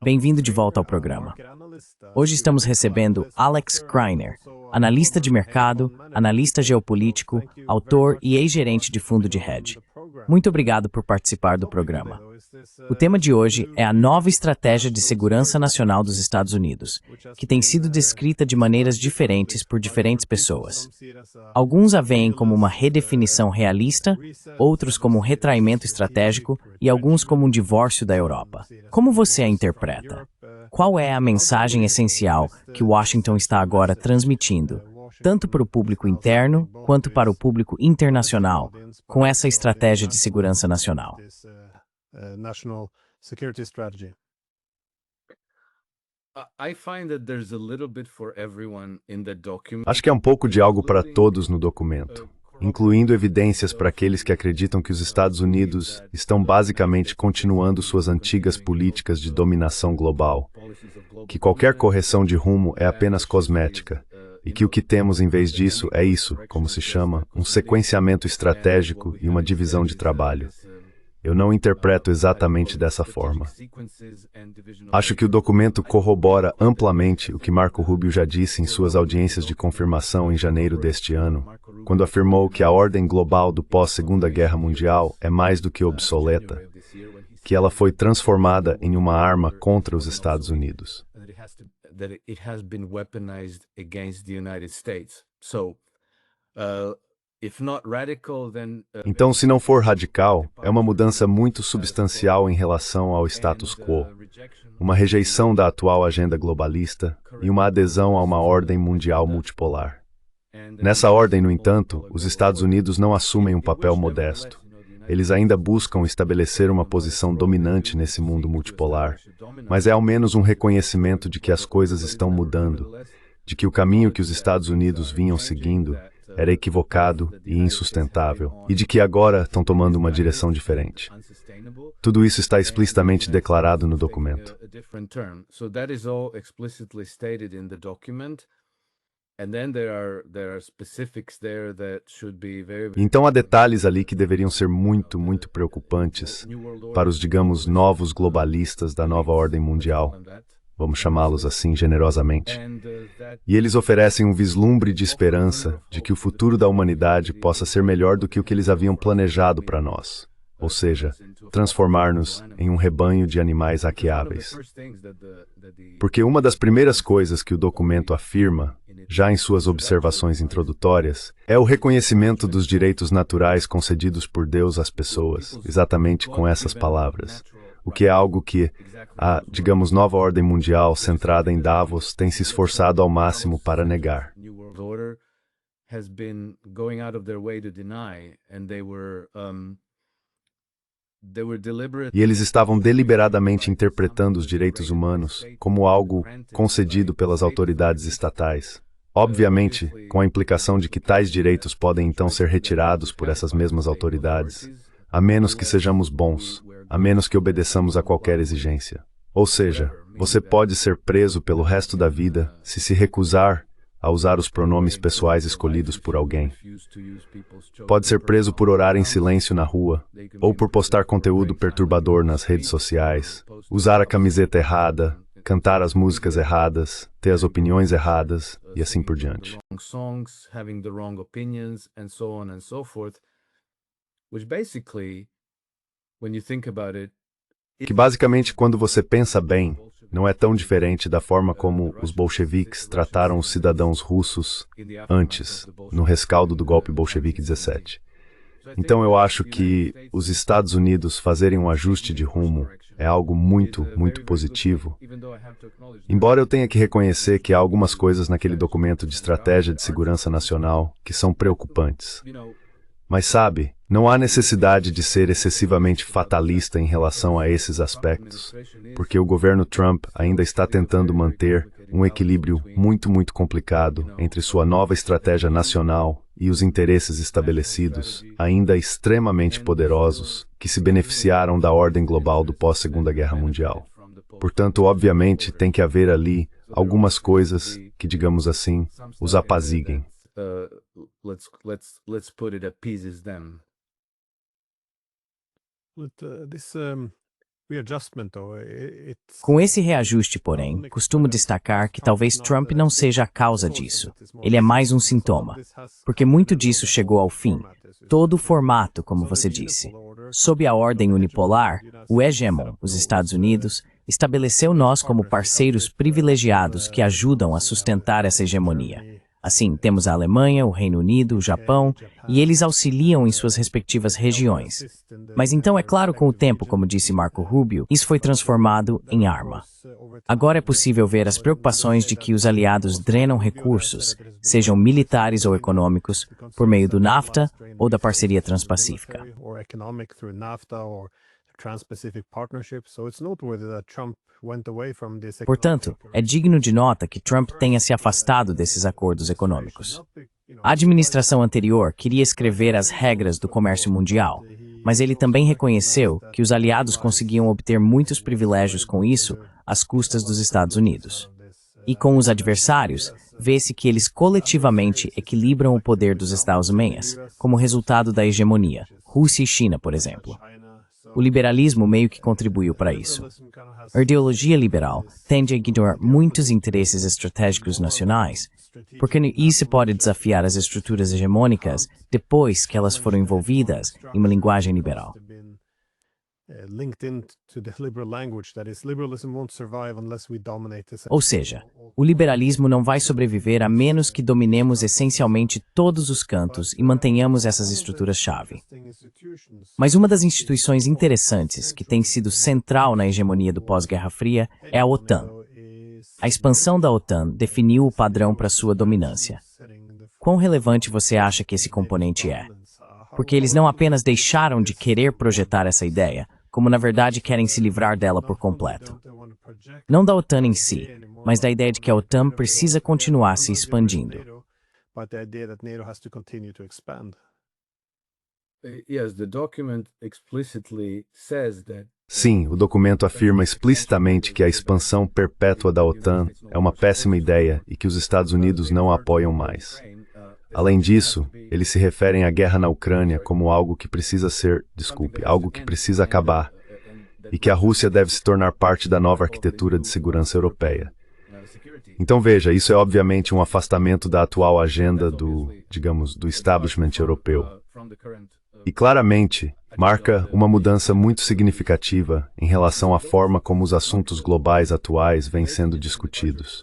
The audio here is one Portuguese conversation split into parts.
Bem-vindo de volta ao programa. Hoje estamos recebendo Alex Kreiner, analista de mercado, analista geopolítico, autor e ex-gerente de fundo de hedge. Muito obrigado por participar do programa. O tema de hoje é a nova estratégia de segurança nacional dos Estados Unidos, que tem sido descrita de maneiras diferentes por diferentes pessoas. Alguns a veem como uma redefinição realista, outros como um retraimento estratégico e alguns como um divórcio da Europa. Como você a interpreta? Qual é a mensagem essencial que Washington está agora transmitindo, tanto para o público interno quanto para o público internacional, com essa estratégia de segurança nacional? Acho que é um pouco de algo para todos no documento, incluindo evidências para aqueles que acreditam que os Estados Unidos estão basicamente continuando suas antigas políticas de dominação global, que qualquer correção de rumo é apenas cosmética, e que o que temos em vez disso é isso, como se chama, um sequenciamento estratégico e uma divisão de trabalho. Eu não interpreto exatamente dessa forma. Acho que o documento corrobora amplamente o que Marco Rubio já disse em suas audiências de confirmação em janeiro deste ano, quando afirmou que a ordem global do pós-Segunda Guerra Mundial é mais do que obsoleta, que ela foi transformada em uma arma contra os Estados Unidos. Então, se não for radical, é uma mudança muito substancial em relação ao status quo, uma rejeição da atual agenda globalista e uma adesão a uma ordem mundial multipolar. Nessa ordem, no entanto, os Estados Unidos não assumem um papel modesto. Eles ainda buscam estabelecer uma posição dominante nesse mundo multipolar, mas é ao menos um reconhecimento de que as coisas estão mudando, de que o caminho que os Estados Unidos vinham seguindo era equivocado e insustentável, e de que agora estão tomando uma direção diferente. Tudo isso está explicitamente declarado no documento. Então há detalhes ali que deveriam ser muito, muito preocupantes para os, digamos, novos globalistas da nova ordem mundial. Vamos chamá-los assim generosamente. E eles oferecem um vislumbre de esperança de que o futuro da humanidade possa ser melhor do que o que eles haviam planejado para nós, ou seja, transformar-nos em um rebanho de animais hackeáveis. Porque uma das primeiras coisas que o documento afirma, já em suas observações introdutórias, é o reconhecimento dos direitos naturais concedidos por Deus às pessoas, exatamente com essas palavras. O que é algo que a, digamos, nova ordem mundial centrada em Davos tem se esforçado ao máximo para negar. E eles estavam deliberadamente interpretando os direitos humanos como algo concedido pelas autoridades estatais. Obviamente, com a implicação de que tais direitos podem então ser retirados por essas mesmas autoridades, a menos que sejamos bons, a menos que obedeçamos a qualquer exigência. Ou seja, você pode ser preso pelo resto da vida se recusar a usar os pronomes pessoais escolhidos por alguém. Pode ser preso por orar em silêncio na rua, ou por postar conteúdo perturbador nas redes sociais, usar a camiseta errada, cantar as músicas erradas, ter as opiniões erradas, e assim por diante. Que basicamente, quando você pensa bem, não é tão diferente da forma como os bolcheviques trataram os cidadãos russos antes, no rescaldo do golpe bolchevique 17. Então eu acho que os Estados Unidos fazerem um ajuste de rumo é algo muito, muito positivo. Embora eu tenha que reconhecer que há algumas coisas naquele documento de estratégia de segurança nacional que são preocupantes. Mas sabe, não há necessidade de ser excessivamente fatalista em relação a esses aspectos, porque o governo Trump ainda está tentando manter um equilíbrio muito, muito complicado entre sua nova estratégia nacional e os interesses estabelecidos, ainda extremamente poderosos, que se beneficiaram da ordem global do pós-Segunda Guerra Mundial. Portanto, obviamente, tem que haver ali algumas coisas que, digamos assim, os apaziguem. Let's put it appeases them. Com esse reajuste, porém, costumo destacar que talvez Trump não seja a causa disso. Ele é mais um sintoma. Porque muito disso chegou ao fim. Todo o formato, como você disse. Sob a ordem unipolar, o hegemon, os Estados Unidos, estabeleceu nós como parceiros privilegiados que ajudam a sustentar essa hegemonia. Assim, temos a Alemanha, o Reino Unido, o Japão, e eles auxiliam em suas respectivas regiões. Mas então, é claro, com o tempo, como disse Marco Rubio, isso foi transformado em arma. Agora é possível ver as preocupações de que os aliados drenam recursos, sejam militares ou econômicos, por meio do NAFTA ou da parceria transpacífica. Portanto, é digno de nota que Trump tenha se afastado desses acordos econômicos. A administração anterior queria escrever as regras do comércio mundial, mas ele também reconheceu que os aliados conseguiam obter muitos privilégios com isso às custas dos Estados Unidos. E com os adversários, vê-se que eles coletivamente equilibram o poder dos Estados-membros, como resultado da hegemonia, Rússia e China, por exemplo. O liberalismo meio que contribuiu para isso. A ideologia liberal tende a ignorar muitos interesses estratégicos nacionais, porque isso pode desafiar as estruturas hegemônicas depois que elas foram envolvidas em uma linguagem liberal. Ou seja, o liberalismo não vai sobreviver a menos que dominemos essencialmente todos os cantos e mantenhamos essas estruturas-chave. Mas uma das instituições interessantes que tem sido central na hegemonia do pós-Guerra Fria é a OTAN. A expansão da OTAN definiu o padrão para sua dominância. Quão relevante você acha que esse componente é? Porque eles não apenas deixaram de querer projetar essa ideia, como na verdade querem se livrar dela por completo. Não da OTAN em si, mas da ideia de que a OTAN precisa continuar se expandindo. Sim, o documento afirma explicitamente que a expansão perpétua da OTAN é uma péssima ideia e que os Estados Unidos não a apoiam mais. Além disso, eles se referem à guerra na Ucrânia como algo que precisa algo que precisa acabar, e que a Rússia deve se tornar parte da nova arquitetura de segurança europeia. Então veja, isso é obviamente um afastamento da atual agenda do establishment europeu. E claramente, marca uma mudança muito significativa em relação à forma como os assuntos globais atuais vêm sendo discutidos.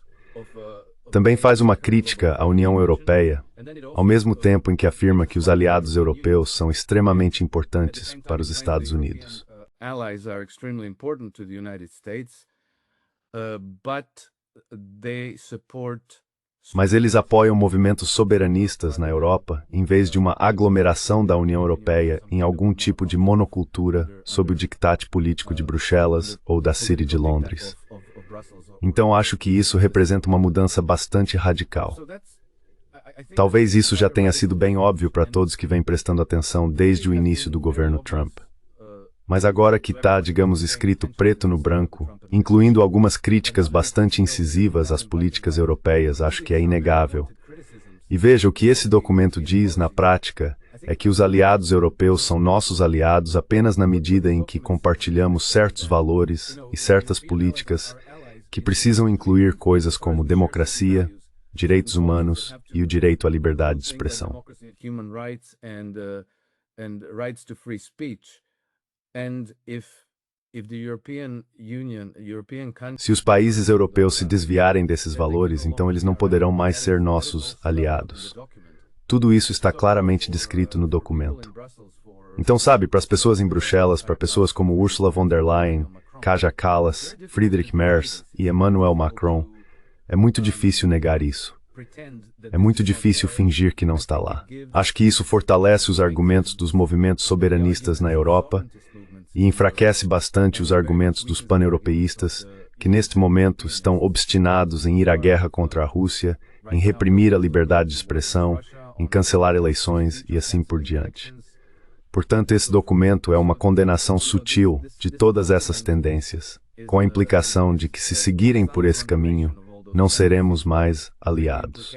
Também faz uma crítica à União Europeia, ao mesmo tempo em que afirma que os aliados europeus são extremamente importantes para os Estados Unidos. Mas eles apoiam movimentos soberanistas na Europa em vez de uma aglomeração da União Europeia em algum tipo de monocultura sob o dictate político de Bruxelas ou da City de Londres. Então acho que isso representa uma mudança bastante radical. Talvez isso já tenha sido bem óbvio para todos que vêm prestando atenção desde o início do governo Trump. Mas agora que está, escrito preto no branco, incluindo algumas críticas bastante incisivas às políticas europeias, acho que é inegável. E veja, o que esse documento diz, na prática, é que os aliados europeus são nossos aliados apenas na medida em que compartilhamos certos valores e certas políticas que precisam incluir coisas como democracia, direitos humanos e o direito à liberdade de expressão. Se os países europeus se desviarem desses valores, então eles não poderão mais ser nossos aliados. Tudo isso está claramente descrito no documento. Então, sabe, para as pessoas em Bruxelas, para pessoas como Ursula von der Leyen, Kaja Kallas, Friedrich Merz e Emmanuel Macron, é muito difícil negar isso. É muito difícil fingir que não está lá. Acho que isso fortalece os argumentos dos movimentos soberanistas na Europa e enfraquece bastante os argumentos dos pan-europeístas, que neste momento estão obstinados em ir à guerra contra a Rússia, em reprimir a liberdade de expressão, em cancelar eleições e assim por diante. Portanto, esse documento é uma condenação sutil de todas essas tendências, com a implicação de que, se seguirem por esse caminho, não seremos mais aliados.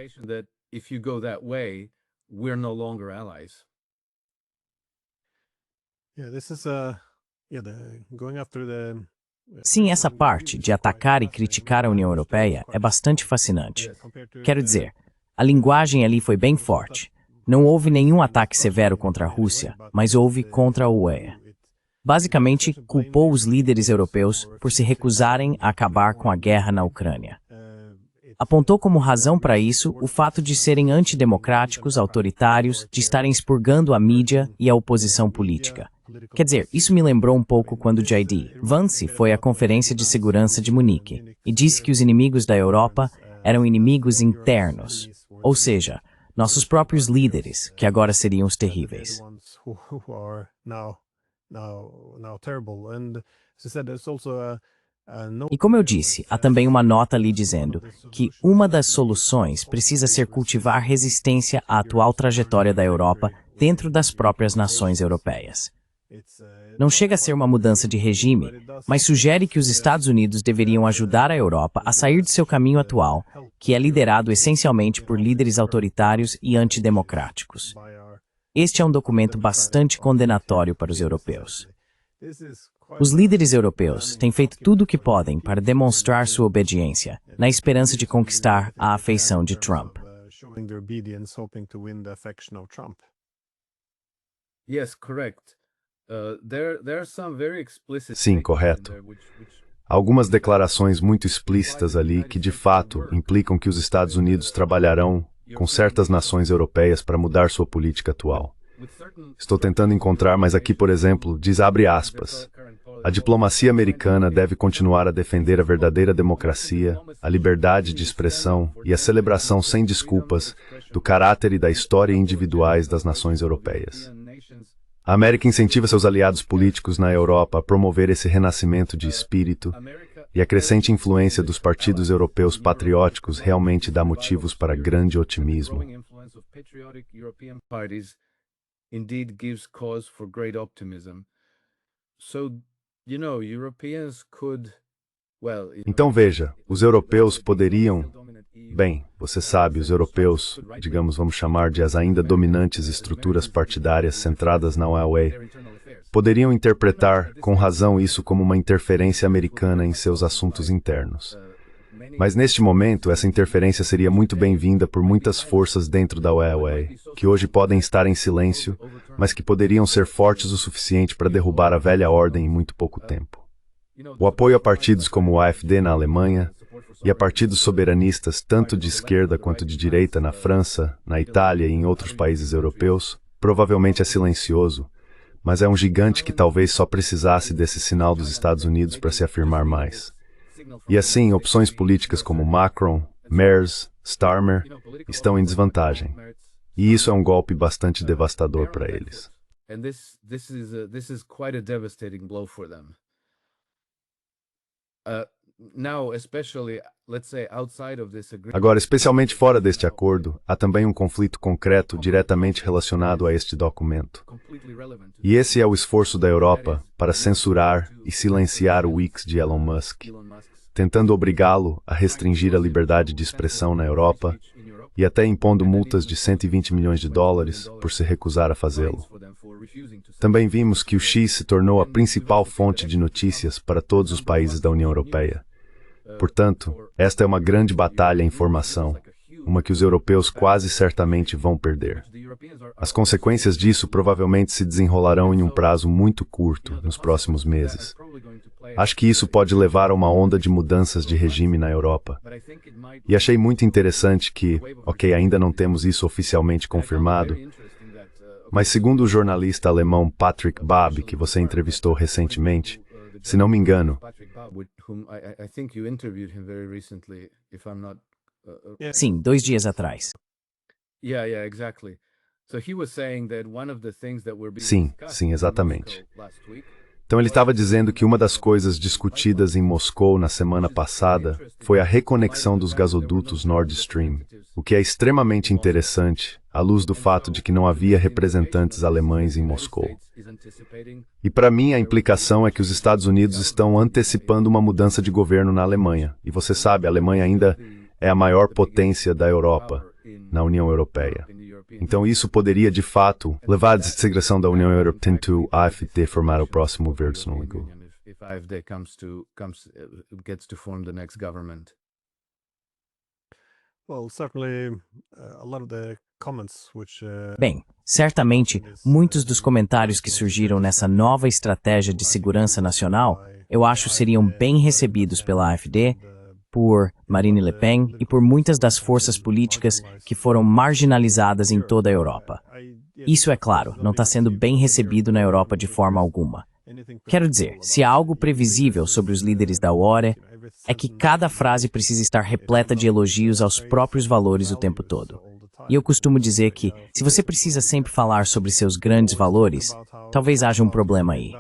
Sim, essa parte de atacar e criticar a União Europeia é bastante fascinante. Quero dizer, a linguagem ali foi bem forte. Não houve nenhum ataque severo contra a Rússia, mas houve contra a UE. Basicamente, culpou os líderes europeus por se recusarem a acabar com a guerra na Ucrânia. Apontou como razão para isso o fato de serem antidemocráticos, autoritários, de estarem expurgando a mídia e a oposição política. Quer dizer, isso me lembrou um pouco quando J.D. Vance foi à Conferência de Segurança de Munique e disse que os inimigos da Europa eram inimigos internos, ou seja, nossos próprios líderes, que agora seriam os terríveis. E como eu disse, há também uma nota ali dizendo que uma das soluções precisa ser cultivar resistência à atual trajetória da Europa dentro das próprias nações europeias. Não chega a ser uma mudança de regime, mas sugere que os Estados Unidos deveriam ajudar a Europa a sair de seu caminho atual, que é liderado essencialmente por líderes autoritários e antidemocráticos. Este é um documento bastante condenatório para os europeus. Os líderes europeus têm feito tudo o que podem para demonstrar sua obediência, na esperança de conquistar a afeição de Trump. Sim, correto. Há algumas declarações muito explícitas ali que, de fato, implicam que os Estados Unidos trabalharão com certas nações europeias para mudar sua política atual. Estou tentando encontrar, mas aqui, por exemplo, diz abre aspas. A diplomacia americana deve continuar a defender a verdadeira democracia, a liberdade de expressão e a celebração sem desculpas do caráter e da história individuais das nações europeias. A América incentiva seus aliados políticos na Europa a promover esse renascimento de espírito, e a crescente influência dos partidos europeus patrióticos realmente dá motivos para grande otimismo. Então veja, os europeus poderiam... Bem, você sabe, os europeus, digamos, vamos chamar de as ainda dominantes estruturas partidárias centradas na UE, poderiam interpretar, com razão, isso como uma interferência americana em seus assuntos internos. Mas neste momento, essa interferência seria muito bem-vinda por muitas forças dentro da UE, que hoje podem estar em silêncio, mas que poderiam ser fortes o suficiente para derrubar a velha ordem em muito pouco tempo. O apoio a partidos como o AfD na Alemanha e a partidos soberanistas tanto de esquerda quanto de direita na França, na Itália e em outros países europeus, provavelmente é silencioso, mas é um gigante que talvez só precisasse desse sinal dos Estados Unidos para se afirmar mais. E assim, opções políticas como Macron, Merz, Starmer estão em desvantagem. E isso é um golpe bastante devastador para eles. Agora, especialmente fora deste acordo, há também um conflito concreto diretamente relacionado a este documento. E esse é o esforço da Europa para censurar e silenciar o X de Elon Musk, tentando obrigá-lo a restringir a liberdade de expressão na Europa e até impondo multas de 120 milhões de dólares por se recusar a fazê-lo. Também vimos que o X se tornou a principal fonte de notícias para todos os países da União Europeia. Portanto, esta é uma grande batalha em formação, uma que os europeus quase certamente vão perder. As consequências disso provavelmente se desenrolarão em um prazo muito curto, nos próximos meses. Acho que isso pode levar a uma onda de mudanças de regime na Europa. E achei muito interessante que, ainda não temos isso oficialmente confirmado, mas segundo o jornalista alemão Patrick Babb, que você entrevistou recentemente, se não me engano, sim, 2 dias atrás. Sim, exatamente. Então ele estava dizendo que uma das coisas discutidas em Moscou na semana passada foi a reconexão dos gasodutos Nord Stream, o que é extremamente interessante, à luz do fato de que não havia representantes alemães em Moscou. E para mim a implicação é que os Estados Unidos estão antecipando uma mudança de governo na Alemanha. E você sabe, a Alemanha ainda é a maior potência da Europa, na União Europeia. Então isso poderia, de fato, levar à desintegração da União Europeia tendo a AfD formar o próximo governo sonológico. Bem, certamente, muitos dos comentários que surgiram nessa nova estratégia de segurança nacional, eu acho seriam bem recebidos pela AfD, por Marine Le Pen e por muitas das forças políticas que foram marginalizadas em toda a Europa. Isso, é claro, não está sendo bem recebido na Europa de forma alguma. Quero dizer, se há algo previsível sobre os líderes da UORE, é que cada frase precisa estar repleta de elogios aos próprios valores o tempo todo. E eu costumo dizer que, se você precisa sempre falar sobre seus grandes valores, talvez haja um problema aí.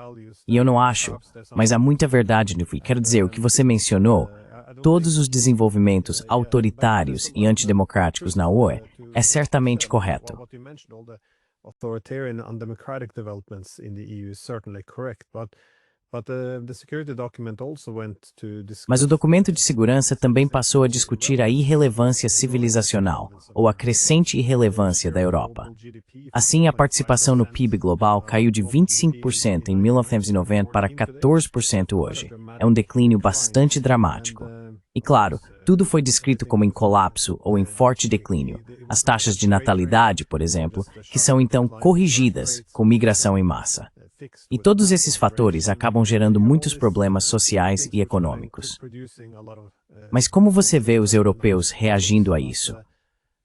E eu não acho, mas há muita verdade no que quero dizer, o que você mencionou, todos os desenvolvimentos autoritários e antidemocráticos na UE é certamente correto. Mas o documento de segurança também passou a discutir a irrelevância civilizacional, ou a crescente irrelevância da Europa. Assim, a participação no PIB global caiu de 25% em 1990 para 14% hoje. É um declínio bastante dramático. E claro, tudo foi descrito como em colapso ou em forte declínio. As taxas de natalidade, por exemplo, que são então corrigidas com migração em massa. E todos esses fatores acabam gerando muitos problemas sociais e econômicos. Mas como você vê os europeus reagindo a isso?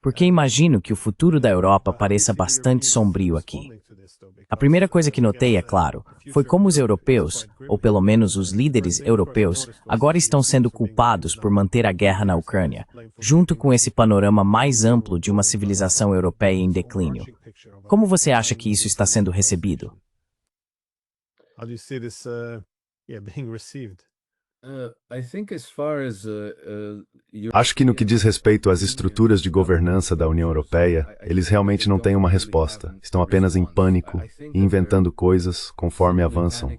Porque imagino que o futuro da Europa pareça bastante sombrio aqui. A primeira coisa que notei, é claro, foi como os europeus, ou pelo menos os líderes europeus, agora estão sendo culpados por manter a guerra na Ucrânia, junto com esse panorama mais amplo de uma civilização europeia em declínio. Como você acha que isso está sendo recebido? Acho que no que diz respeito às estruturas de governança da União Europeia, eles realmente não têm uma resposta. Estão apenas em pânico e inventando coisas conforme avançam.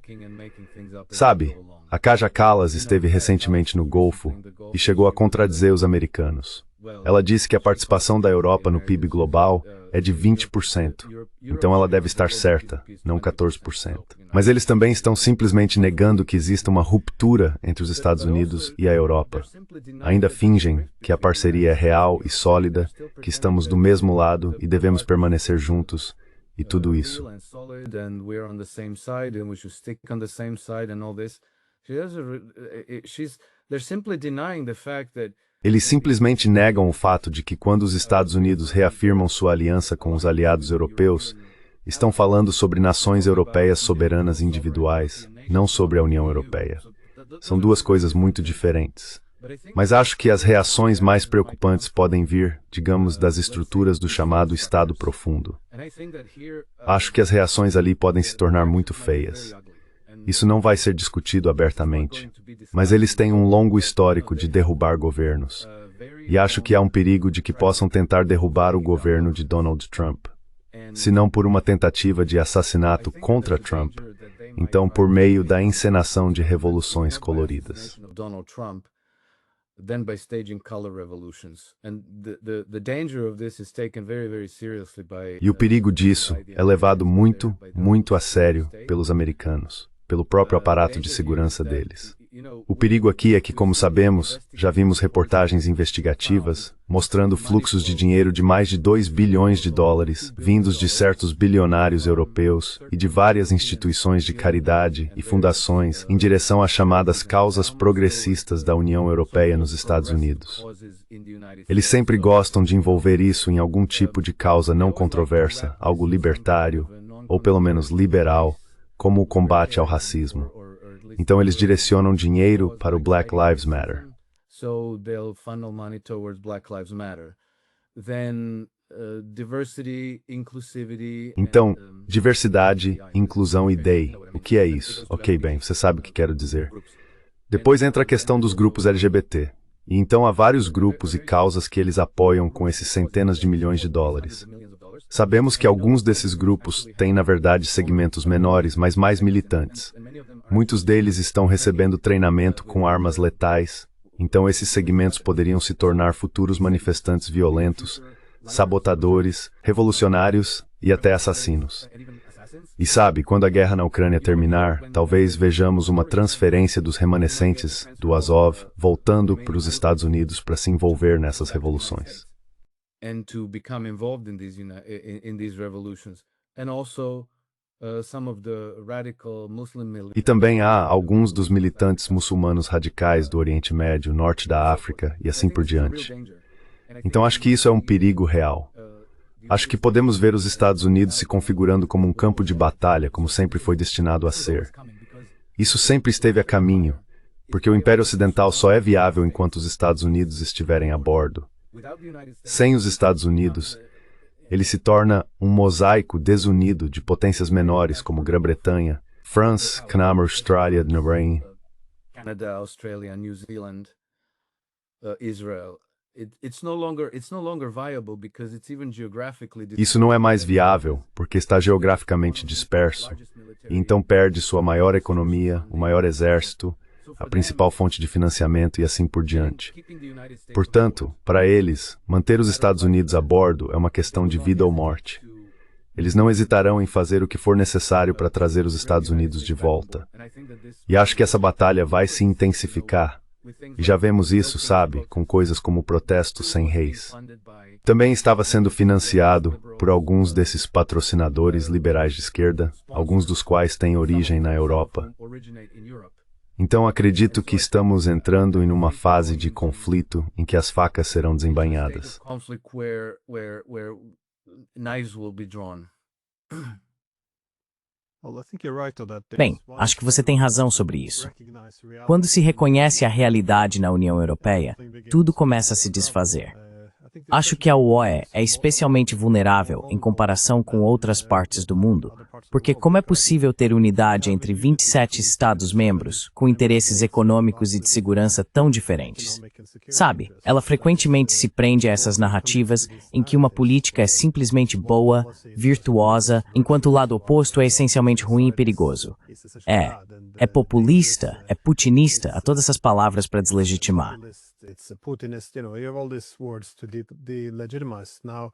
Sabe, a Kaja Kallas esteve recentemente no Golfo e chegou a contradizer os americanos. Ela disse que a participação da Europa no PIB global é de 20%. Então ela deve estar certa, não 14%. Mas eles também estão simplesmente negando que exista uma ruptura entre os Estados Unidos e a Europa. Ainda fingem que a parceria é real e sólida, que estamos do mesmo lado e devemos permanecer juntos, e tudo isso. Eles simplesmente negam o fato de que quando os Estados Unidos reafirmam sua aliança com os aliados europeus, estão falando sobre nações europeias soberanas individuais, não sobre a União Europeia. São duas coisas muito diferentes. Mas acho que as reações mais preocupantes podem vir, digamos, das estruturas do chamado Estado Profundo. Acho que as reações ali podem se tornar muito feias. Isso não vai ser discutido abertamente, mas eles têm um longo histórico de derrubar governos. E acho que há um perigo de que possam tentar derrubar o governo de Donald Trump. Se não por uma tentativa de assassinato contra Trump, então por meio da encenação de revoluções coloridas. E o perigo disso é levado muito, muito a sério pelos americanos, pelo próprio aparato de segurança deles. O perigo aqui é que, como sabemos, já vimos reportagens investigativas mostrando fluxos de dinheiro de mais de 2 bilhões de dólares vindos de certos bilionários europeus e de várias instituições de caridade e fundações em direção às chamadas causas progressistas da União Europeia nos Estados Unidos. Eles sempre gostam de envolver isso em algum tipo de causa não controversa, algo libertário, ou pelo menos liberal, como o combate ao racismo. Então eles direcionam dinheiro para o Black Lives Matter. Então, diversidade, inclusão e DEI. O que é isso? Ok, bem, você sabe o que quero dizer. Depois entra a questão dos grupos LGBT. E então há vários grupos e causas que eles apoiam com esses centenas de milhões de dólares. Sabemos que alguns desses grupos têm, na verdade, segmentos menores, mas mais militantes. Muitos deles estão recebendo treinamento com armas letais, então esses segmentos poderiam se tornar futuros manifestantes violentos, sabotadores, revolucionários e até assassinos. E sabe, quando a guerra na Ucrânia terminar, talvez vejamos uma transferência dos remanescentes do Azov voltando para os Estados Unidos para se envolver nessas revoluções. E também há alguns dos militantes muçulmanos radicais do Oriente Médio, Norte da África e assim por diante. Então acho que isso é um perigo real. Acho que podemos ver os Estados Unidos se configurando como um campo de batalha, como sempre foi destinado a ser. Isso sempre esteve a caminho, porque o Império Ocidental só é viável enquanto os Estados Unidos estiverem a bordo. Sem os Estados Unidos, ele se torna um mosaico desunido de potências menores como Grã-Bretanha, France, Canada, Austrália, Bahrein, Canada, Australia, New Zealand, Israel. Isso não é mais viável, porque está geograficamente disperso, e então perde sua maior economia, o maior exército, a principal fonte de financiamento e assim por diante. Portanto, para eles, manter os Estados Unidos a bordo é uma questão de vida ou morte. Eles não hesitarão em fazer o que for necessário para trazer os Estados Unidos de volta. E acho que essa batalha vai se intensificar. E já vemos isso, sabe, com coisas como o protesto sem reis. Também estava sendo financiado por alguns desses patrocinadores liberais de esquerda, alguns dos quais têm origem na Europa. Então acredito que estamos entrando em uma fase de conflito em que as facas serão desembainhadas. Bem, acho que você tem razão sobre isso. Quando se reconhece a realidade na União Europeia, tudo começa a se desfazer. Acho que a UE é especialmente vulnerável em comparação com outras partes do mundo, porque como é possível ter unidade entre 27 Estados-membros com interesses econômicos e de segurança tão diferentes? Sabe, ela frequentemente se prende a essas narrativas em que uma política é simplesmente boa, virtuosa, enquanto o lado oposto é essencialmente ruim e perigoso. É populista, é putinista, há todas essas palavras para deslegitimar. It's a Putinist, you have all these words to delegitimize. Now,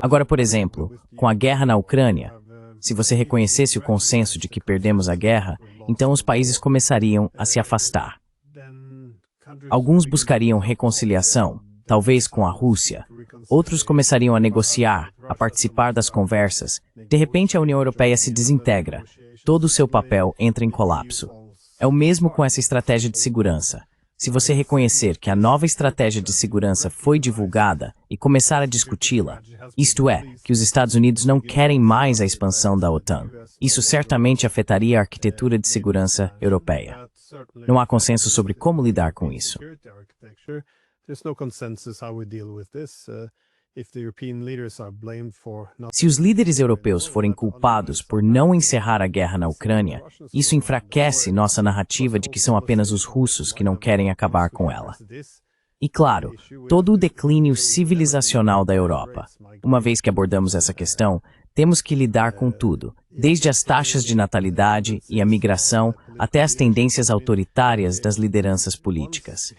Agora, por exemplo, com a guerra na Ucrânia, se você reconhecesse o consenso de que perdemos a guerra, então os países começariam a se afastar. Alguns buscariam reconciliação, talvez com a Rússia. Outros começariam a negociar, a participar das conversas. De repente, a União Europeia se desintegra. Todo o seu papel entra em colapso. É o mesmo com essa estratégia de segurança. Se você reconhecer que a nova estratégia de segurança foi divulgada e começar a discuti-la, isto é, que os Estados Unidos não querem mais a expansão da OTAN, isso certamente afetaria a arquitetura de segurança europeia. Não há consenso sobre como lidar com isso. Se os líderes europeus forem culpados por não encerrar a guerra na Ucrânia, isso enfraquece nossa narrativa de que são apenas os russos que não querem acabar com ela. E claro, todo o declínio civilizacional da Europa. Uma vez que abordamos essa questão, temos que lidar com tudo, desde as taxas de natalidade e a migração até as tendências autoritárias das lideranças políticas.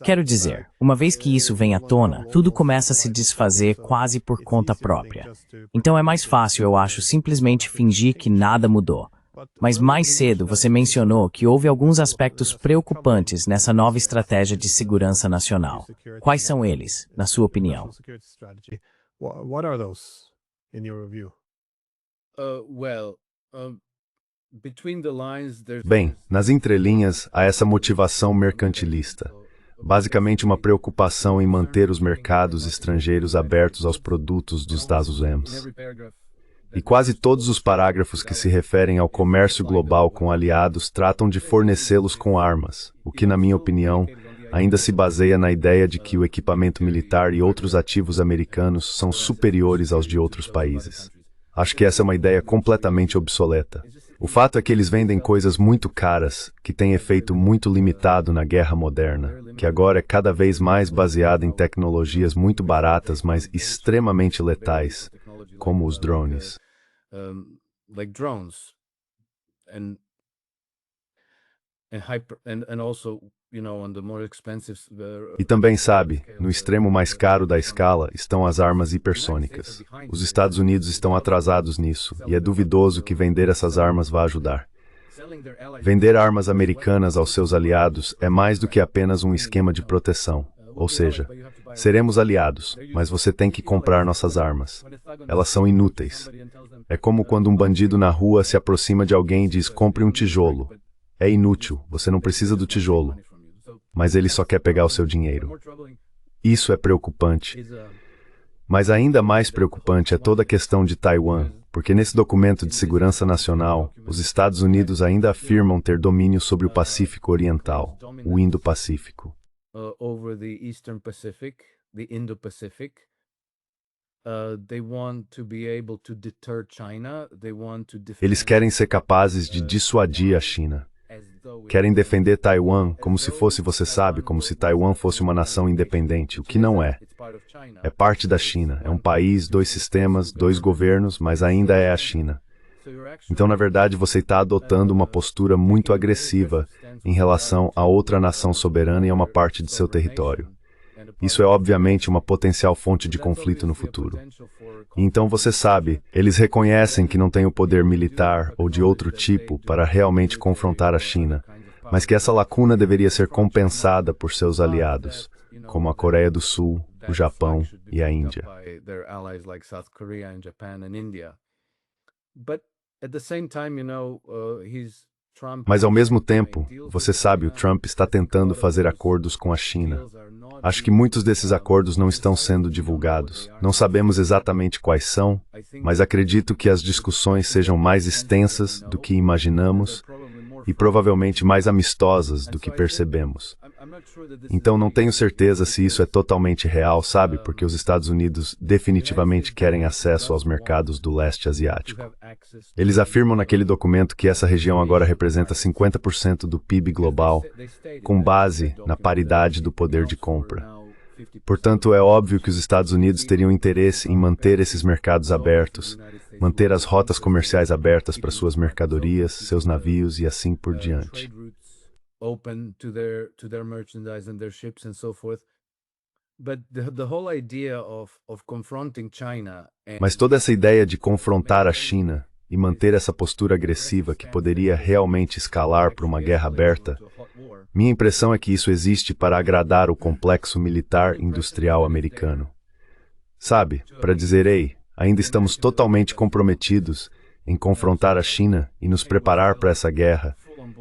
Quero dizer, uma vez que isso vem à tona, tudo começa a se desfazer quase por conta própria. Então é mais fácil, eu acho, simplesmente fingir que nada mudou. Mas mais cedo você mencionou que houve alguns aspectos preocupantes nessa nova estratégia de segurança nacional. Quais são eles, na sua opinião? Bem, nas entrelinhas há essa motivação mercantilista. Basicamente uma preocupação em manter os mercados estrangeiros abertos aos produtos dos Estados Unidos. E quase todos os parágrafos que se referem ao comércio global com aliados tratam de fornecê-los com armas, o que, na minha opinião, ainda se baseia na ideia de que o equipamento militar e outros ativos americanos são superiores aos de outros países. Acho que essa é uma ideia completamente obsoleta. O fato é que eles vendem coisas muito caras, que têm efeito muito limitado na guerra moderna, que agora é cada vez mais baseada em tecnologias muito baratas, mas extremamente letais, como os drones. E também sabe, no extremo mais caro da escala estão as armas hipersônicas. Os Estados Unidos estão atrasados nisso, e é duvidoso que vender essas armas vá ajudar. Vender armas americanas aos seus aliados é mais do que apenas um esquema de proteção. Ou seja, seremos aliados, mas você tem que comprar nossas armas. Elas são inúteis. É como quando um bandido na rua se aproxima de alguém e diz: compre um tijolo. É inútil, você não precisa do tijolo. Mas ele só quer pegar o seu dinheiro. Isso é preocupante. Mas ainda mais preocupante é toda a questão de Taiwan, porque nesse documento de segurança nacional, os Estados Unidos ainda afirmam ter domínio sobre o Pacífico Oriental, o Indo-Pacífico. Eles querem ser capazes de dissuadir a China. Querem defender Taiwan como se fosse, você sabe, como se Taiwan fosse uma nação independente, o que não é. É parte da China, é um país, dois sistemas, dois governos, mas ainda é a China. Então, na verdade, você está adotando uma postura muito agressiva em relação a outra nação soberana e a uma parte de seu território. Isso é obviamente uma potencial fonte de conflito no futuro. E então você sabe, eles reconhecem que não têm o poder militar ou de outro tipo para realmente confrontar a China, mas que essa lacuna deveria ser compensada por seus aliados, como a Coreia do Sul, o Japão e a Índia. Mas ao mesmo tempo, você sabe, o Trump está tentando fazer acordos com a China. Acho que muitos desses acordos não estão sendo divulgados. Não sabemos exatamente quais são, mas acredito que as discussões sejam mais extensas do que imaginamos e provavelmente mais amistosas do que percebemos. Então não tenho certeza se isso é totalmente real, sabe? Porque os Estados Unidos definitivamente querem acesso aos mercados do leste asiático. Eles afirmam naquele documento que essa região agora representa 50% do PIB global, com base na paridade do poder de compra. Portanto, é óbvio que os Estados Unidos teriam interesse em manter esses mercados abertos, manter as rotas comerciais abertas para suas mercadorias, seus navios e assim por diante. Mas toda essa ideia de confrontar a China e manter essa postura agressiva que poderia realmente escalar para uma guerra aberta, minha impressão é que isso existe para agradar o complexo militar industrial americano. Sabe, para dizer, ei, ainda estamos totalmente comprometidos em confrontar a China e nos preparar para essa guerra,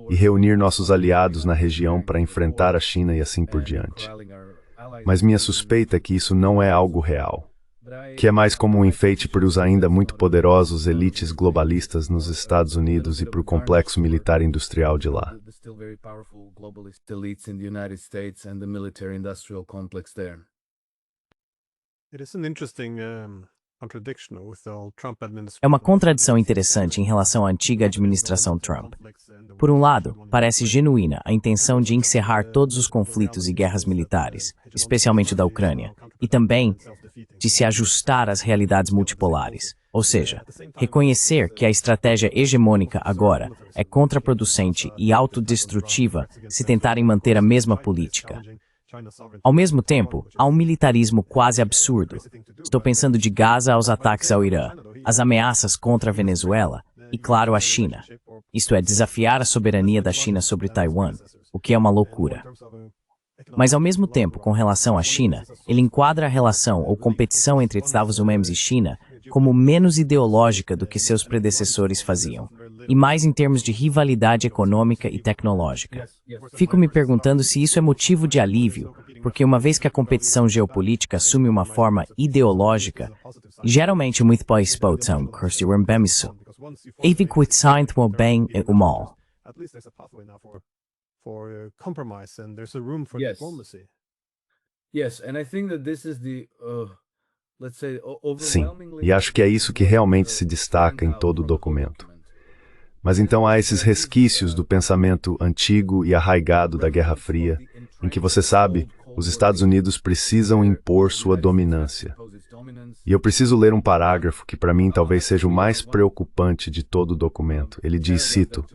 e reunir nossos aliados na região para enfrentar a China e assim por diante. Mas minha suspeita é que isso não é algo real, que é mais como um enfeite para os ainda muito poderosos elites globalistas nos Estados Unidos e para o complexo militar industrial de lá. É uma contradição interessante em relação à antiga administração Trump. Por um lado, parece genuína a intenção de encerrar todos os conflitos e guerras militares, especialmente o da Ucrânia, e também de se ajustar às realidades multipolares, ou seja, reconhecer que a estratégia hegemônica agora é contraproducente e autodestrutiva se tentarem manter a mesma política. Ao mesmo tempo, há um militarismo quase absurdo. Estou pensando de Gaza aos ataques ao Irã, as ameaças contra a Venezuela e, claro, a China. Isto é, desafiar a soberania da China sobre Taiwan, o que é uma loucura. Mas, ao mesmo tempo, com relação à China, ele enquadra a relação ou competição entre Estados Unidos e China como menos ideológica do que seus predecessores faziam, e mais em termos de rivalidade econômica e tecnológica. Fico me perguntando se isso é motivo de alívio, porque uma vez que a competição geopolítica assume uma forma ideológica, geralmente muito pós-exposição, curso bemisso, even quitsaint mo bem e mal. Sim, e acho que é isso que realmente se destaca em todo o documento. Mas então há esses resquícios do pensamento antigo e arraigado da Guerra Fria, em que, você sabe, os Estados Unidos precisam impor sua dominância. E eu preciso ler um parágrafo que para mim talvez seja o mais preocupante de todo o documento. Ele diz, cito,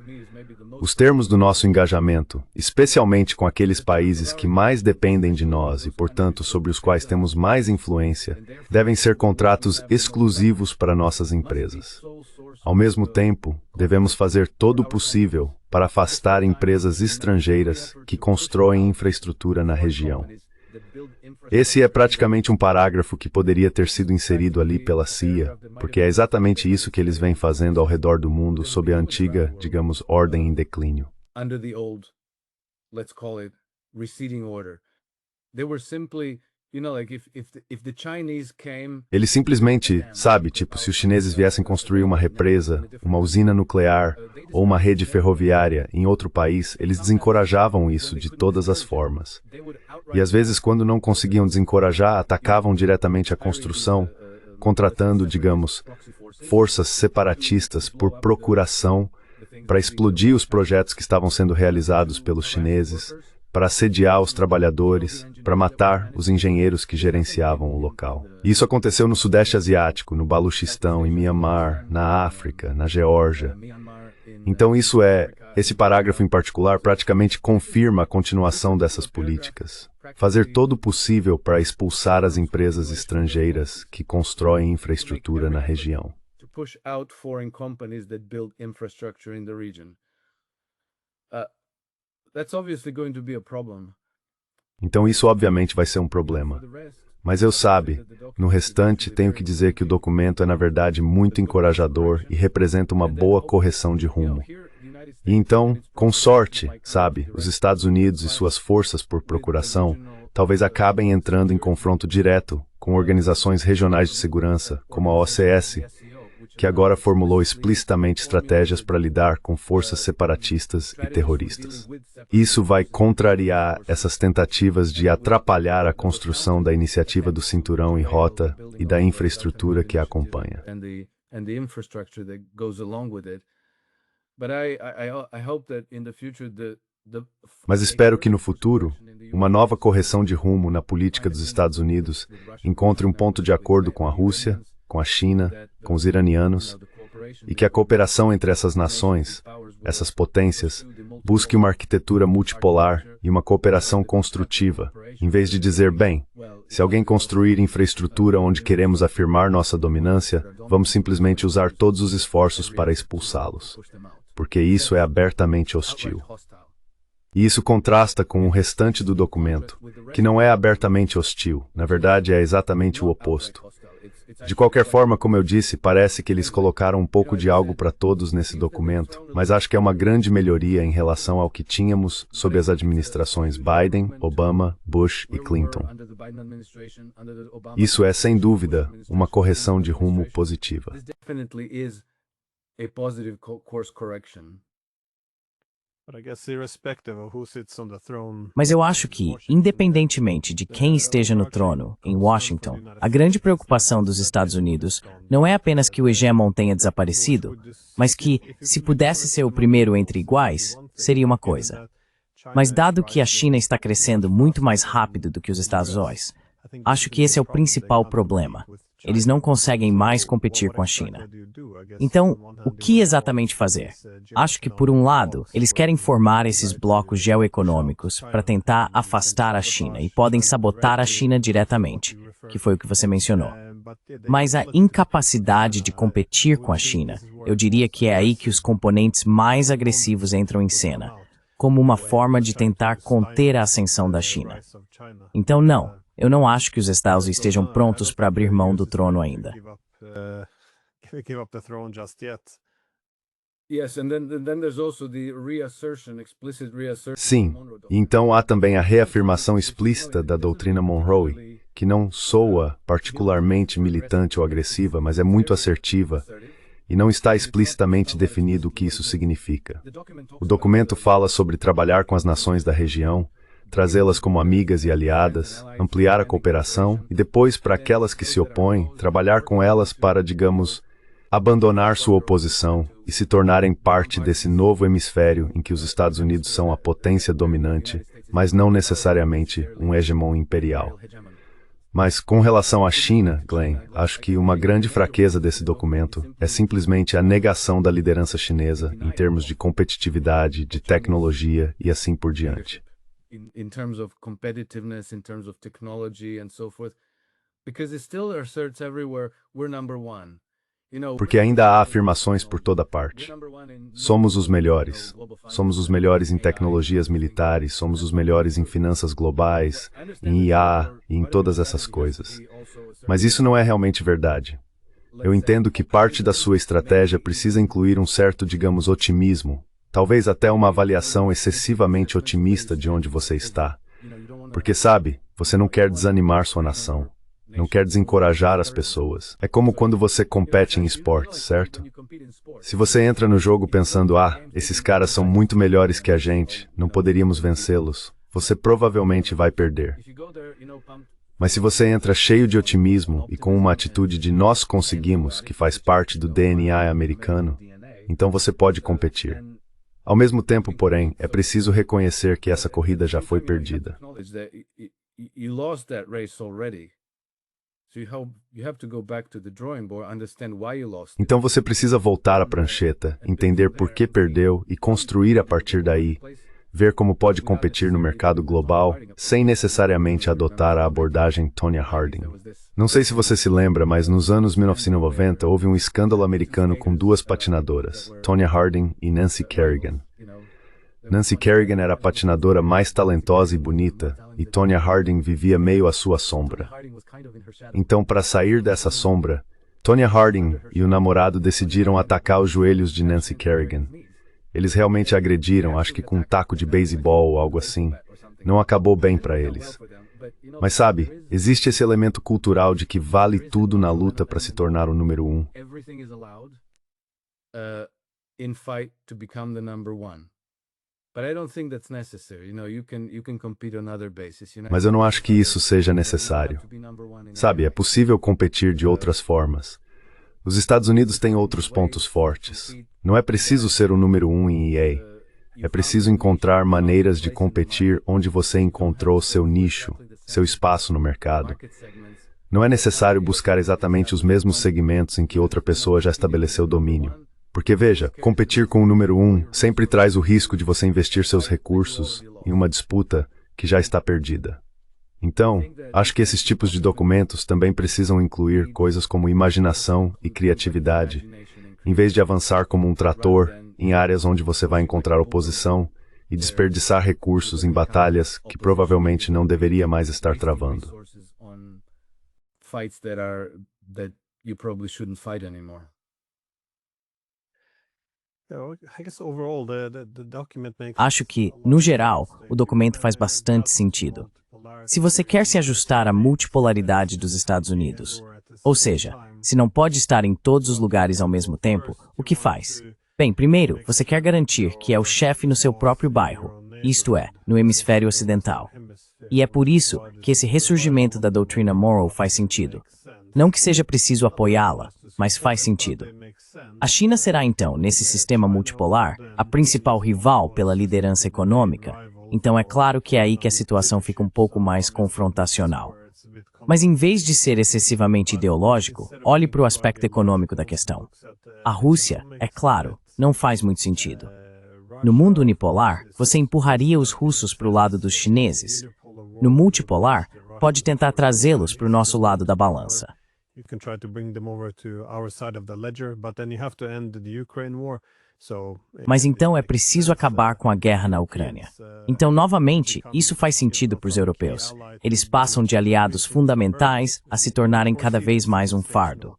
Os termos do nosso engajamento, especialmente com aqueles países que mais dependem de nós e, portanto, sobre os quais temos mais influência, devem ser contratos exclusivos para nossas empresas. Ao mesmo tempo, devemos fazer todo o possível para afastar empresas estrangeiras que constroem infraestrutura na região. Esse é praticamente um parágrafo que poderia ter sido inserido ali pela CIA, porque é exatamente isso que eles vêm fazendo ao redor do mundo sob a antiga, digamos, ordem em declínio. Under the old, let's call it, receding order. They were simply, like if the Chinese came... Eles simplesmente, sabe, tipo, se os chineses viessem construir uma represa, uma usina nuclear ou uma rede ferroviária em outro país, eles desencorajavam isso de todas as formas. E às vezes, quando não conseguiam desencorajar, atacavam diretamente a construção, contratando, digamos, forças separatistas por procuração para explodir os projetos que estavam sendo realizados pelos chineses, para assediar os trabalhadores, para matar os engenheiros que gerenciavam o local. E isso aconteceu no Sudeste Asiático, no Baluchistão, em Mianmar, na África, na Geórgia. Então esse parágrafo em particular praticamente confirma a continuação dessas políticas. Fazer todo o possível para expulsar as empresas estrangeiras que constroem infraestrutura na região. Então isso obviamente vai ser um problema. Mas eu sabe, no restante tenho que dizer que o documento é na verdade muito encorajador e representa uma boa correção de rumo. E então, com sorte, sabe, os Estados Unidos e suas forças por procuração talvez acabem entrando em confronto direto com organizações regionais de segurança, como a OCS, que agora formulou explicitamente estratégias para lidar com forças separatistas e terroristas. Isso vai contrariar essas tentativas de atrapalhar a construção da iniciativa do Cinturão e Rota e da infraestrutura que a acompanha. Mas espero que no futuro, uma nova correção de rumo na política dos Estados Unidos encontre um ponto de acordo com a Rússia, com a China, com os iranianos, e que a cooperação entre essas nações, essas potências, busque uma arquitetura multipolar e uma cooperação construtiva, em vez de dizer, bem, se alguém construir infraestrutura onde queremos afirmar nossa dominância, vamos simplesmente usar todos os esforços para expulsá-los, porque isso é abertamente hostil. E isso contrasta com o restante do documento, que não é abertamente hostil, na verdade é exatamente o oposto. De qualquer forma, como eu disse, parece que eles colocaram um pouco de algo para todos nesse documento, mas acho que é uma grande melhoria em relação ao que tínhamos sob as administrações Biden, Obama, Bush e Clinton. Isso é, sem dúvida, uma correção de rumo positiva. Mas eu acho que, independentemente de quem esteja no trono, em Washington, a grande preocupação dos Estados Unidos não é apenas que o hegemon tenha desaparecido, mas que, se pudesse ser o primeiro entre iguais, seria uma coisa. Mas dado que a China está crescendo muito mais rápido do que os Estados Unidos, acho que esse é o principal problema. Eles não conseguem mais competir com a China. Então, o que exatamente fazer? Acho que, por um lado, eles querem formar esses blocos geoeconômicos para tentar afastar a China e podem sabotar a China diretamente, que foi o que você mencionou. Mas a incapacidade de competir com a China, eu diria que é aí que os componentes mais agressivos entram em cena, como uma forma de tentar conter a ascensão da China. Então, não. Eu não acho que os Estados estejam prontos para abrir mão do trono ainda. Sim, então há também a reafirmação explícita da doutrina Monroe, que não soa particularmente militante ou agressiva, mas é muito assertiva, e não está explicitamente definido o que isso significa. O documento fala sobre trabalhar com as nações da região, trazê-las como amigas e aliadas, ampliar a cooperação e depois, para aquelas que se opõem, trabalhar com elas para, digamos, abandonar sua oposição e se tornarem parte desse novo hemisfério em que os Estados Unidos são a potência dominante, mas não necessariamente um hegemon imperial. Mas com relação à China, Glenn, acho que uma grande fraqueza desse documento é simplesmente a negação da liderança chinesa em termos de competitividade, de tecnologia e assim por diante. In terms of competitiveness, in terms of technology and so forth, because it still asserts everywhere we're number one. Porque ainda há afirmações por toda parte. Somos os melhores. Somos os melhores em tecnologias militares, somos os melhores em finanças globais, em IA e em todas essas coisas. Mas isso não é realmente verdade. Eu entendo que parte da sua estratégia precisa incluir um certo, digamos, otimismo, talvez até uma avaliação excessivamente otimista de onde você está. Porque, sabe, você não quer desanimar sua nação. Não quer desencorajar as pessoas. É como quando você compete em esportes, certo? Se você entra no jogo pensando, esses caras são muito melhores que a gente, não poderíamos vencê-los, você provavelmente vai perder. Mas se você entra cheio de otimismo e com uma atitude de nós conseguimos, que faz parte do DNA americano, então você pode competir. Ao mesmo tempo, porém, é preciso reconhecer que essa corrida já foi perdida. Então você precisa voltar à prancheta, entender por que perdeu e construir a partir daí, ver como pode competir no mercado global, sem necessariamente adotar a abordagem Tonya Harding. Não sei se você se lembra, mas nos anos 1990 houve um escândalo americano com duas patinadoras, Tonya Harding e Nancy Kerrigan. Nancy Kerrigan era a patinadora mais talentosa e bonita, e Tonya Harding vivia meio à sua sombra. Então, para sair dessa sombra, Tonya Harding e o namorado decidiram atacar os joelhos de Nancy Kerrigan. Eles realmente agrediram, acho que com um taco de beisebol ou algo assim. Não acabou bem para eles. Mas sabe, existe esse elemento cultural de que vale tudo na luta para se tornar o número 1. Mas eu não acho que isso seja necessário. Sabe, é possível competir de outras formas. Os Estados Unidos têm outros pontos fortes. Não é preciso ser o número 1 em EA. É preciso encontrar maneiras de competir onde você encontrou seu nicho, seu espaço no mercado. Não é necessário buscar exatamente os mesmos segmentos em que outra pessoa já estabeleceu domínio. Porque, veja, competir com o número 1 sempre traz o risco de você investir seus recursos em uma disputa que já está perdida. Então, acho que esses tipos de documentos também precisam incluir coisas como imaginação e criatividade, em vez de avançar como um trator em áreas onde você vai encontrar oposição e desperdiçar recursos em batalhas que provavelmente não deveria mais estar travando. Acho que, no geral, o documento faz bastante sentido. Se você quer se ajustar à multipolaridade dos Estados Unidos, ou seja, se não pode estar em todos os lugares ao mesmo tempo, o que faz? Bem, primeiro, você quer garantir que é o chefe no seu próprio bairro, isto é, no hemisfério ocidental. E é por isso que esse ressurgimento da doutrina Monroe faz sentido. Não que seja preciso apoiá-la, mas faz sentido. A China será, então, nesse sistema multipolar, a principal rival pela liderança econômica, então é claro que é aí que a situação fica um pouco mais confrontacional. Mas em vez de ser excessivamente ideológico, olhe para o aspecto econômico da questão. A Rússia, é claro, não faz muito sentido. No mundo unipolar, você empurraria os russos para o lado dos chineses. No multipolar, pode tentar trazê-los para o nosso lado da balança. Mas então é preciso acabar com a guerra na Ucrânia. Então, novamente, isso faz sentido para os europeus. Eles passam de aliados fundamentais a se tornarem cada vez mais um fardo.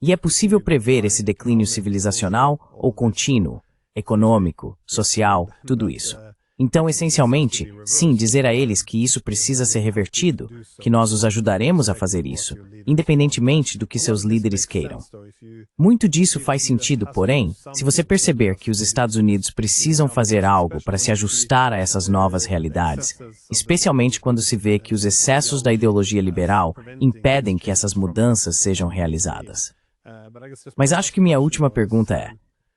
E é possível prever esse declínio civilizacional ou contínuo, econômico, social, tudo isso. Então, essencialmente, sim, dizer a eles que isso precisa ser revertido, que nós os ajudaremos a fazer isso, independentemente do que seus líderes queiram. Muito disso faz sentido, porém, se você perceber que os Estados Unidos precisam fazer algo para se ajustar a essas novas realidades, especialmente quando se vê que os excessos da ideologia liberal impedem que essas mudanças sejam realizadas. Mas acho que minha última pergunta é: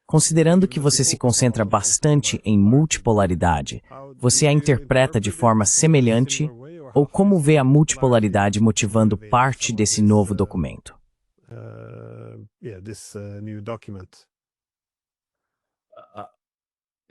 considerando que você se concentra bastante em multipolaridade, você a interpreta de forma semelhante Ou como vê a multipolaridade motivando parte desse novo documento? This new document.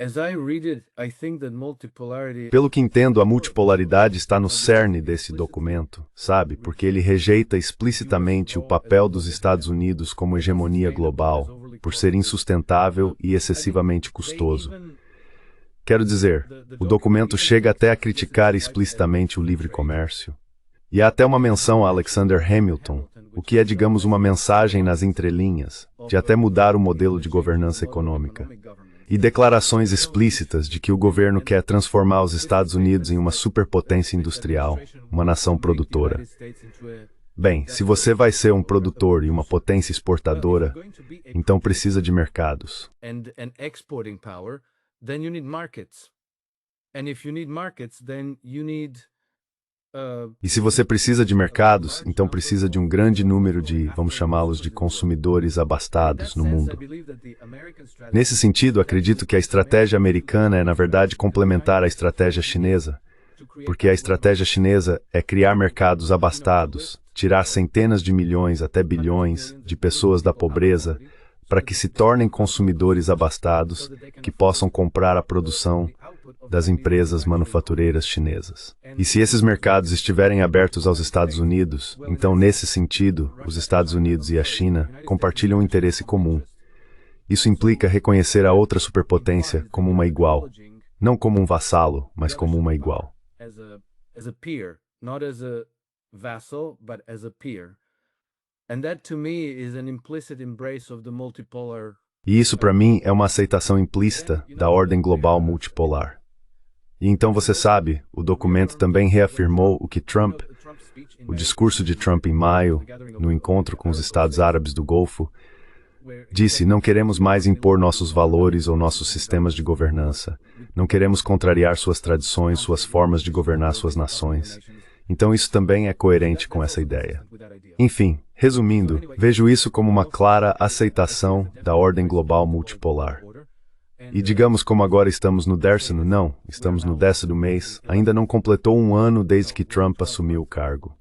As I read it, I think that multipolarity. Pelo que entendo, a multipolaridade está no cerne desse documento, sabe? Porque ele rejeita explicitamente o papel dos Estados Unidos como hegemonia global, por ser insustentável e excessivamente custoso. Quero dizer, o documento chega até a criticar explicitamente o livre comércio. E há até uma menção a Alexander Hamilton, o que é, digamos, uma mensagem nas entrelinhas, de até mudar o modelo de governança econômica. E declarações explícitas de que o governo quer transformar os Estados Unidos em uma superpotência industrial, uma nação produtora. Bem, se você vai ser um produtor e uma potência exportadora, então precisa de mercados. E se você precisa de mercados, então precisa de um grande número de, vamos chamá-los de consumidores abastados no mundo. Nesse sentido, acredito que a estratégia americana é, na verdade, complementar à estratégia chinesa, porque a estratégia chinesa é criar mercados abastados, tirar centenas de milhões até bilhões de pessoas da pobreza, para que se tornem consumidores abastados, que possam comprar a produção das empresas manufatureiras chinesas. E se esses mercados estiverem abertos aos Estados Unidos, então, nesse sentido, os Estados Unidos e a China compartilham um interesse comum. Isso implica reconhecer a outra superpotência como uma igual, não como um vassalo, mas como uma igual. E isso, para mim, é uma aceitação implícita da ordem global multipolar. E então você sabe, o documento também reafirmou o discurso de Trump em maio, no encontro com os Estados Árabes do Golfo, disse: não queremos mais impor nossos valores ou nossos sistemas de governança. Não queremos contrariar suas tradições, suas formas de governar suas nações. Então isso também é coerente com essa ideia. Enfim, resumindo, vejo isso como uma clara aceitação da ordem global multipolar. E digamos, como agora estamos no 10º mês, ainda não completou um ano desde que Trump assumiu o cargo.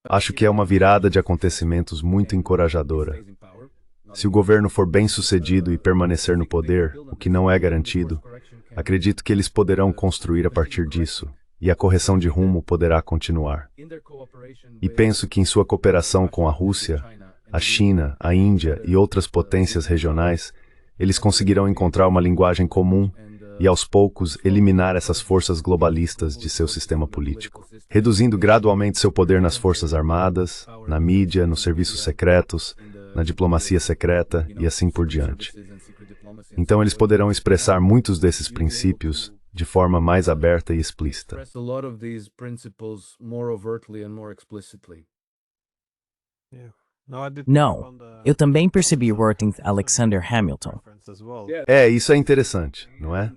Acho que é uma virada de acontecimentos muito encorajadora. Se o governo for bem-sucedido e permanecer no poder, o que não é garantido, acredito que eles poderão construir a partir disso. E a correção de rumo poderá continuar. E penso que em sua cooperação com a Rússia, a China, a Índia e outras potências regionais, eles conseguirão encontrar uma linguagem comum e, aos poucos, eliminar essas forças globalistas de seu sistema político, reduzindo gradualmente seu poder nas forças armadas, na mídia, nos serviços secretos, na diplomacia secreta e assim por diante. Então eles poderão expressar muitos desses princípios de forma mais aberta e explícita. Não, eu também percebi Worthing Alexander Hamilton. Isso é interessante, não é?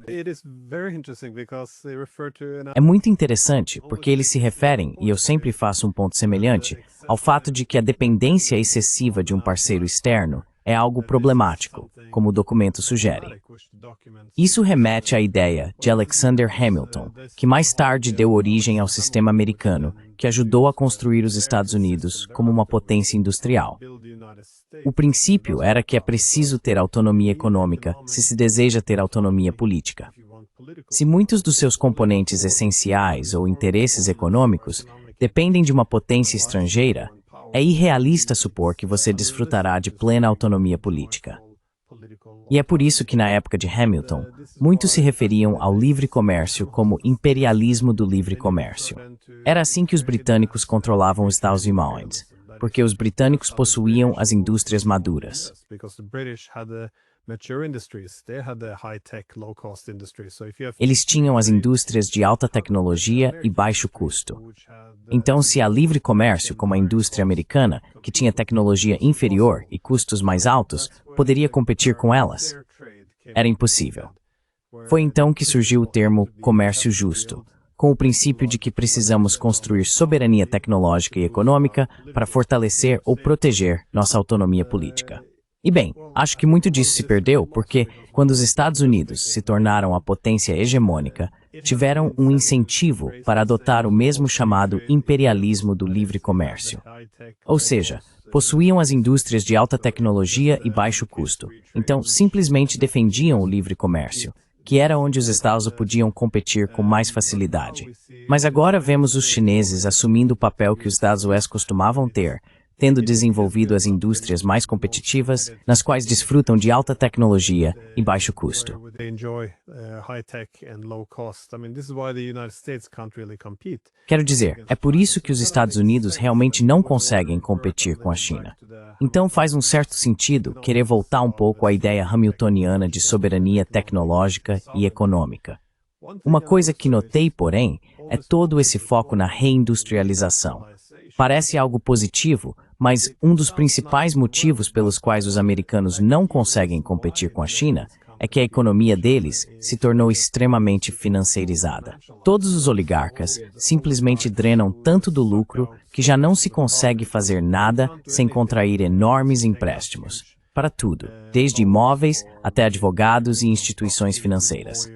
É muito interessante porque eles se referem, e eu sempre faço um ponto semelhante, ao fato de que a dependência excessiva de um parceiro externo é algo problemático, como o documento sugere. Isso remete à ideia de Alexander Hamilton, que mais tarde deu origem ao sistema americano, que ajudou a construir os Estados Unidos como uma potência industrial. O princípio era que é preciso ter autonomia econômica se se deseja ter autonomia política. Se muitos dos seus componentes essenciais ou interesses econômicos dependem de uma potência estrangeira, é irrealista supor que você desfrutará de plena autonomia política. E é por isso que, na época de Hamilton, muitos se referiam ao livre comércio como imperialismo do livre comércio. Era assim que os britânicos controlavam os Estados Unidos, porque os britânicos possuíam as indústrias maduras. Eles tinham as indústrias de alta tecnologia e baixo custo. Então, se há livre comércio como a indústria americana, que tinha tecnologia inferior e custos mais altos, poderia competir com elas? Era impossível. Foi então que surgiu o termo comércio justo, com o princípio de que precisamos construir soberania tecnológica e econômica para fortalecer ou proteger nossa autonomia política. E bem, acho que muito disso se perdeu porque, quando os Estados Unidos se tornaram a potência hegemônica, tiveram um incentivo para adotar o mesmo chamado imperialismo do livre comércio. Ou seja, possuíam as indústrias de alta tecnologia e baixo custo, então simplesmente defendiam o livre comércio, que era onde os Estados podiam competir com mais facilidade. Mas agora vemos os chineses assumindo o papel que os Estados Unidos costumavam ter, tendo desenvolvido as indústrias mais competitivas, nas quais desfrutam de alta tecnologia e baixo custo. Quero dizer, é por isso que os Estados Unidos realmente não conseguem competir com a China. Então faz um certo sentido querer voltar um pouco à ideia hamiltoniana de soberania tecnológica e econômica. Uma coisa que notei, porém, é todo esse foco na reindustrialização. Parece algo positivo, mas um dos principais motivos pelos quais os americanos não conseguem competir com a China é que a economia deles se tornou extremamente financeirizada. Todos os oligarcas simplesmente drenam tanto do lucro que já não se consegue fazer nada sem contrair enormes empréstimos. Para tudo, desde imóveis até advogados e instituições financeiras.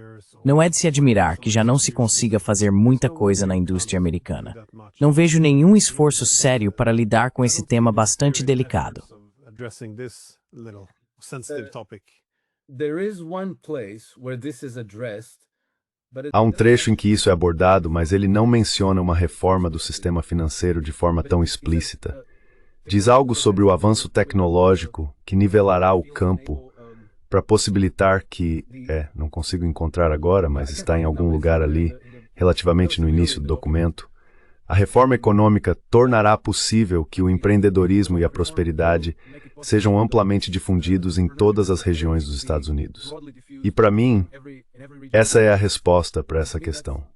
Não é de se admirar que já não se consiga fazer muita coisa na indústria americana. Não vejo nenhum esforço sério para lidar com esse tema bastante delicado. Há um trecho em que isso é abordado, mas ele não menciona uma reforma do sistema financeiro de forma tão explícita. Diz algo sobre o avanço tecnológico que nivelará o campo para possibilitar que, não consigo encontrar agora, mas está em algum lugar ali, relativamente no início do documento, a reforma econômica tornará possível que o empreendedorismo e a prosperidade sejam amplamente difundidos em todas as regiões dos Estados Unidos. E para mim, essa é a resposta para essa questão.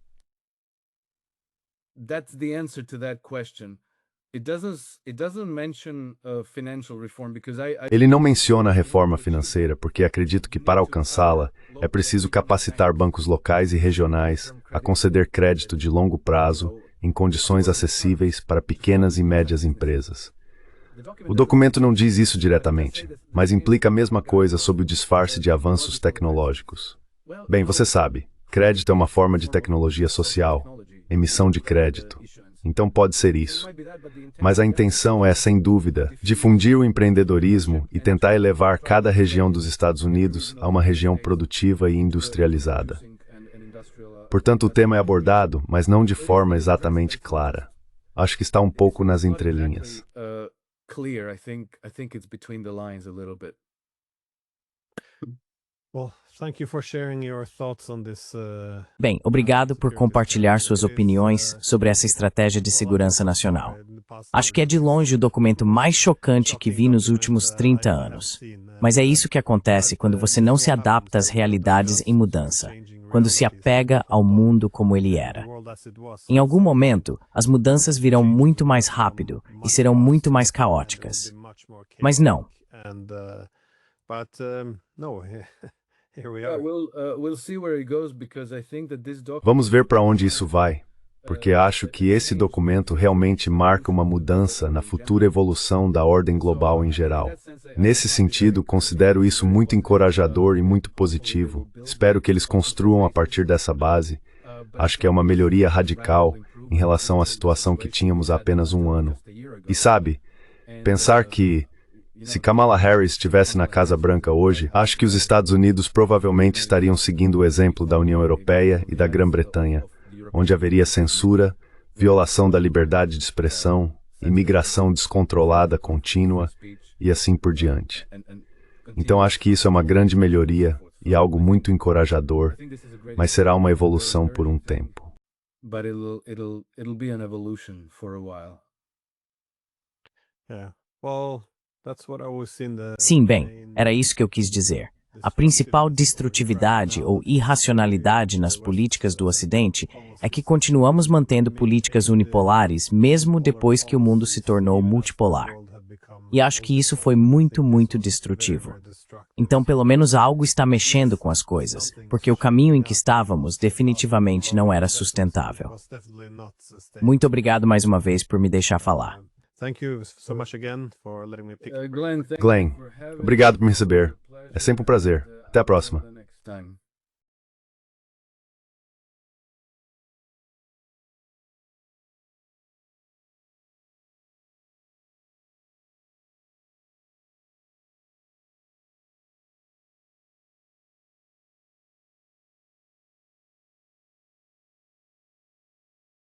Ele não menciona a reforma financeira porque acredito que para alcançá-la é preciso capacitar bancos locais e regionais a conceder crédito de longo prazo em condições acessíveis para pequenas e médias empresas. O documento não diz isso diretamente, mas implica a mesma coisa sob o disfarce de avanços tecnológicos. Bem, você sabe, crédito é uma forma de tecnologia social, emissão de crédito. Então pode ser isso. Mas a intenção é, sem dúvida, difundir o empreendedorismo e tentar elevar cada região dos Estados Unidos a uma região produtiva e industrializada. Portanto, o tema é abordado, mas não de forma exatamente clara. Acho que está um pouco nas entrelinhas. Bem, obrigado por compartilhar suas opiniões sobre essa estratégia de segurança nacional. Acho que é de longe o documento mais chocante que vi nos últimos 30 anos. Mas é isso que acontece quando você não se adapta às realidades em mudança, quando se apega ao mundo como ele era. Em algum momento, as mudanças virão muito mais rápido e serão muito mais caóticas. Mas não. Vamos ver para onde isso vai, porque acho que esse documento realmente marca uma mudança na futura evolução da ordem global em geral. Nesse sentido, considero isso muito encorajador e muito positivo. Espero que eles construam a partir dessa base. Acho que é uma melhoria radical em relação à situação que tínhamos há apenas um ano. E sabe, pensar que se Kamala Harris estivesse na Casa Branca hoje, acho que os Estados Unidos provavelmente estariam seguindo o exemplo da União Europeia e da Grã-Bretanha, onde haveria censura, violação da liberdade de expressão, imigração descontrolada contínua e assim por diante. Então acho que isso é uma grande melhoria e algo muito encorajador, mas será uma evolução por um tempo. Sim, bem, era isso que eu quis dizer. A principal destrutividade ou irracionalidade nas políticas do Ocidente é que continuamos mantendo políticas unipolares mesmo depois que o mundo se tornou multipolar. E acho que isso foi muito, muito destrutivo. Então, pelo menos algo está mexendo com as coisas, porque o caminho em que estávamos definitivamente não era sustentável. Muito obrigado mais uma vez por me deixar falar. Thank you so much again for letting me pick. Glenn, thank Glenn, you for having obrigado por me me. receber. É sempre um prazer. Até a próxima. Until the next time.